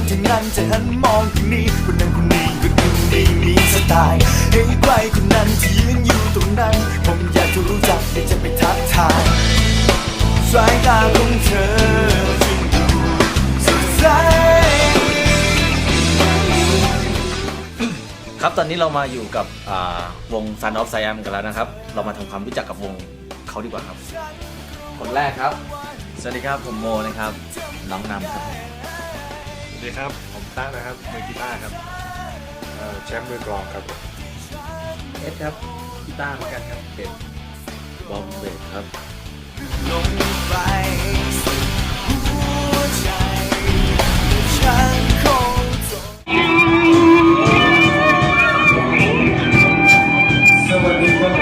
เท่านั้นจะหันมองคนนี้คนนั้นคนนี้ก็ดูดีมีสไตล์ให้ใครคนนั้นที่ยืนอยู่ตรงนั้นผมอยากจะรู้จักอยากจะไปทักทายสายตาของเธอจึงดูสดใสครับตอนนี้เรามาอยู่กับวง Sun of Siam กันแล้วนะครับเรามาทำความรู้จักกับวงเขาดีกว่าครับคนแรกครับสวัสดีครับผมโมนะครับน้องนำครับสวัสดีครับผมตั้งนะครับมือกีตาร์ครับแชมป์มือกลองครับเอสครับกีตาร์เหมือนกันครับเป็นบอมเบสครับลงไปหัวใจฉันคงสวัสดีครับ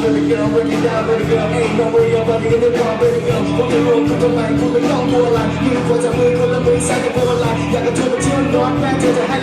Baby girl, break it down, baby girl, ain't nobody else but you the one, baby girl. ผมจะรู้คุณทำไมคุณไม่ต้องกลัวอะไรยืนกว่าจะมือคนละมือใส่กับพวงมาลัยอยากกระทุ่มเที่ยวนอนแม่เธอจะให้